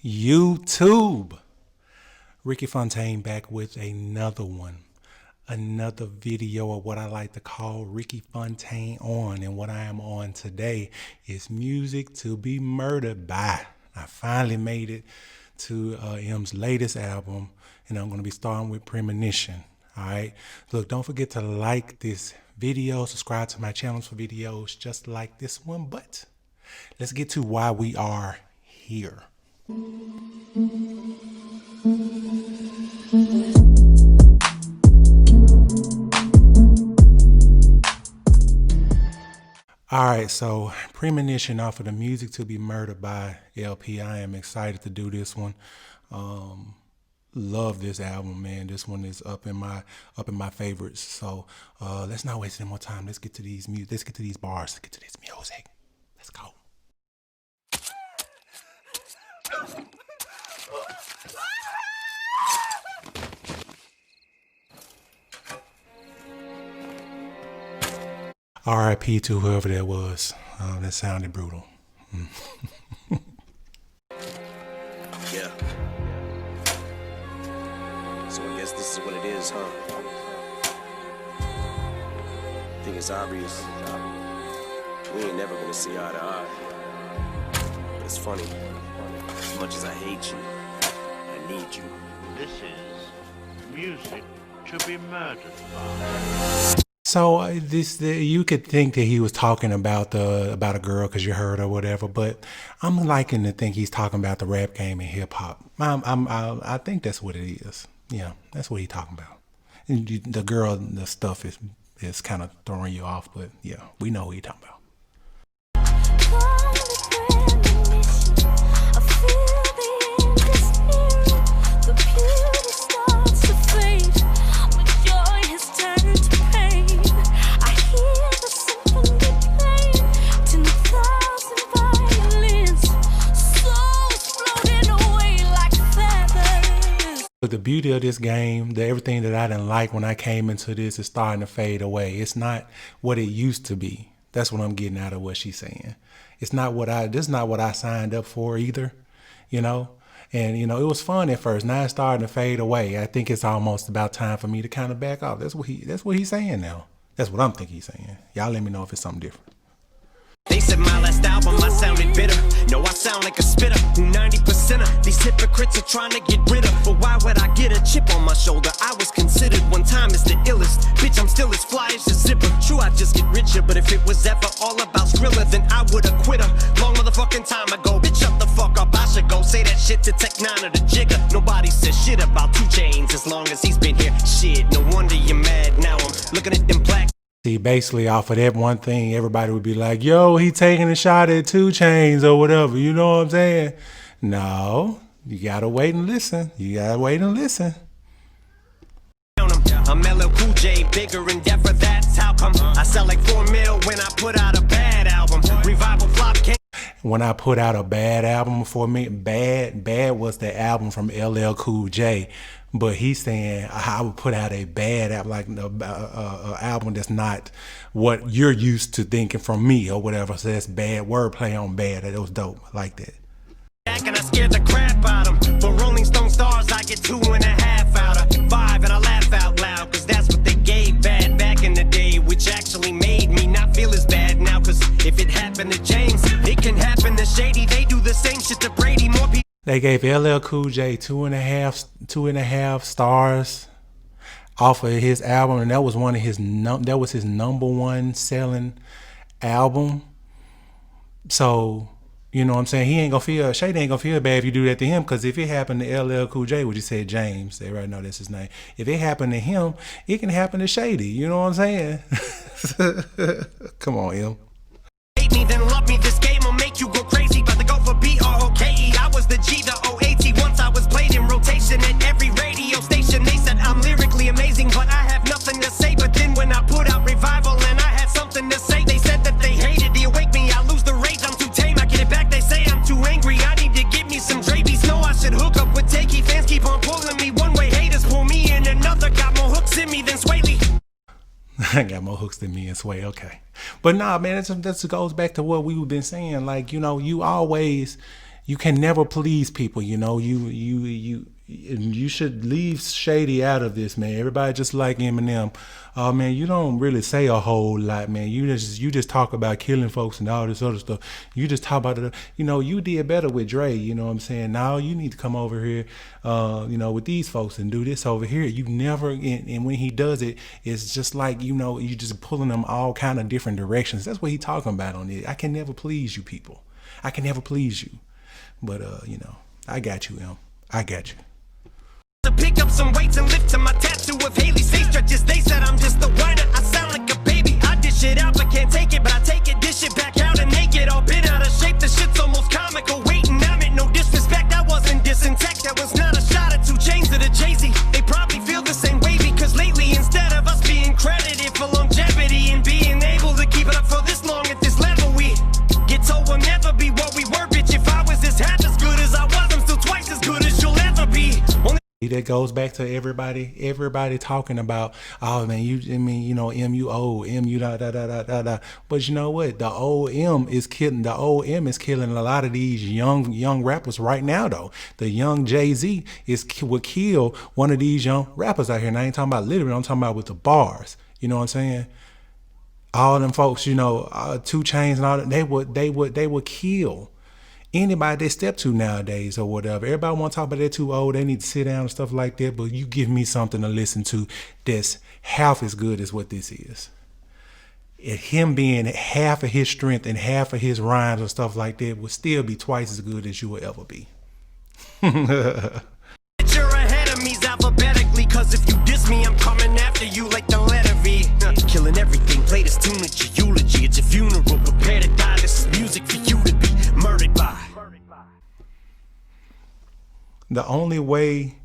YouTube. Ricky Fontaine back with another one. Another video of what I like to call Ricky Fontaine on. And what I am on today is Music to Be Murdered By. I finally made it to M's latest album, and I'm going to be starting with Premonition. All right. Look, don't forget to like this video, subscribe to my channels for videos just like this one. But let's get to why we are here. All right, so Premonition off of the Music to Be Murdered By LP. I am excited to do this one. Love this album, man. This one is up in my favorites. So let's not waste any more time. Let's get to these bars. Let's get to this music. Let's go. R.I.P. to whoever that was. That sounded brutal. Yeah. So I guess this is what it is, huh? I think it's obvious. We ain't never gonna see eye to eye. But it's funny. As much as I hate you, I need you. This is Music to Be Murdered By. So you could think that he was talking about a girl because you heard or whatever, but I'm liking to think he's talking about the rap game and hip hop. I think that's what it is. Yeah, that's what he's talking about. And the girl, the stuff is kind of throwing you off, but yeah, we know what he's talking about. But the beauty of this game, everything that I didn't like when I came into this is starting to fade away. It's not what it used to be. That's what I'm getting out of what she's saying. This is not what I signed up for either, you know? And, you know, it was fun at first. Now it's starting to fade away. I think it's almost about time for me to kind of back off. That's what he's saying now. That's what I'm thinking he's saying. Y'all let me know if it's something different. They said my last album, I sounded bitter. No, I sound like a spitter. 90% of these hypocrites are trying to get rid of. But why would I get a chip on my shoulder? I was considered one time as the illest. Bitch, I'm still as fly as a zipper. True, I just get richer, but if it was ever all about Skrilla, then I would've quit her long motherfucking time ago. Bitch, shut the fuck up, I should go say that shit to Tech 9 or the Jigger. Nobody says shit about 2 Chainz as long as he's been here. Shit, no wonder you're mad now. I'm looking at them black. See, basically off of that one thing, everybody would be like, yo, he taking a shot at 2 Chainz or whatever. You know what I'm saying? No, you gotta wait and listen. I'm LL Cool J, bigger and deafer, that's how come. I sell like 4 mil when I put out a bad album. Revival flop came. When I put out a bad album for me, bad was the album from LL Cool J. But he's saying I would put out a bad album, like an album that's not what you're used to thinking from me or whatever. So that's bad wordplay on bad. That was dope. I like that. And I scared the crap out of them. For Rolling Stone stars, I get 2.5 out of 5, and I laugh out loud, cause that's what they gave bad back in the day, which actually made me not feel as bad now. Cause if it happened to James, it can happen to Shady. They do the same shit to Brady. More people. They gave LL Cool J 2.5 stars off of his album, and that was his number one selling album. So, you know what I'm saying? Shady ain't gonna feel bad if you do that to him, because if it happened to LL Cool J, would you say James? They right now that's his name. If it happened to him, it can happen to Shady. You know what I'm saying? Come on, M. Hate me, then love me. This game will make you go crazy. About to go for B-R-O-K-E. I was the G, the O-A-T. Once I was played in rotation at every radio station. They said I'm lyrically amazing, but I have nothing to say. But then when I put out Revival and I had something to say, they said that they hated the awake me. I lose the rage, I'm too tame. I get it back, they say I'm too angry. I need to get me some Drabies. No, I should hook up with Takey. Fans keep on pulling me one way. Haters pull me in another. Got more hooks in me than Sway Lee. I got more hooks than me and Sway. Okay. But nah, man, that goes back to what we've been saying. Like, you know, you always, You can never please people, you know. You should leave Shady out of this, man. Everybody just like Eminem. Oh man, you don't really say a whole lot, man. You just talk about killing folks and all this other stuff. You just talk about it. You know, you did better with Dre. You know what I'm saying? Now you need to come over here, you know, with these folks and do this over here. You never, and when he does it, it's just like, you know, you just pulling them all kind of different directions. That's what he talking about on it. I can never please you people. I can never please you. But you know, I got you, Em. I got you. To pick up some weights and lift to my tattoo of Haley's face stretches. They said I'm just a whiner. I sound like a baby. I dish it out, but can't take it. But I take it, dish it back out and naked. All been out of shape. The shit's almost comical. Waiting, I meant no disrespect. I wasn't disintact. That was not a shot at 2 chains to the Jay-Z. They probably feel the same way because lately, instead of us being credited for longevity and being able to keep it up for this long at this level, we get told we'll never be what we were, bitch. If I was this half as good as I was, I'm still twice as good as you'll ever be. That goes back to everybody talking about, oh man, you know, M, you old, M, you da da da da da da. But you know what? The old M is killing a lot of these young rappers right now though. The young Jay-Z would kill one of these young rappers out here. And I ain't talking about literally, I'm talking about with the bars. You know what I'm saying? All them folks, you know, 2 Chainz and all that, they would kill anybody they step to nowadays or whatever. Everybody want to talk about they're too old, they need to sit down and stuff like that, but you give me something to listen to that's half as good as what this is. And him being half of his strength and half of his rhymes and stuff like that would still be twice as good as you will ever be. You're ahead of me's alphabetically, cause if you diss me, I'm coming after you like the letter V. Killing everything, play this tune at your eulogy, at your funeral, prepare to die. This is music for you to be murdered by. The only way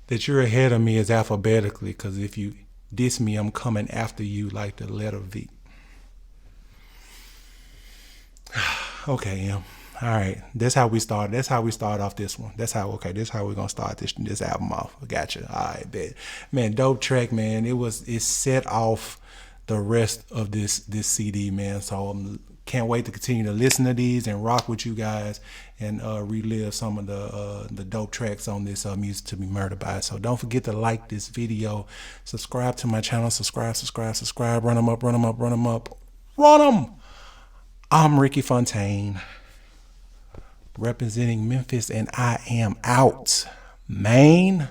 that you're ahead of me is alphabetically, because if you diss me, I'm coming after you like the letter V. Okay, Em. All right, that's how we start. That's how we start off this one. This is how we're gonna start this album off. Gotcha. All right, bet. Man, dope track, man. It set off the rest of this CD, man. So can't wait to continue to listen to these and rock with you guys and relive some of the dope tracks on this Music to Be Murdered By. So don't forget to like this video, subscribe to my channel, subscribe. Run them up. I'm Ricky Fontaine, representing Memphis, and I am out, man.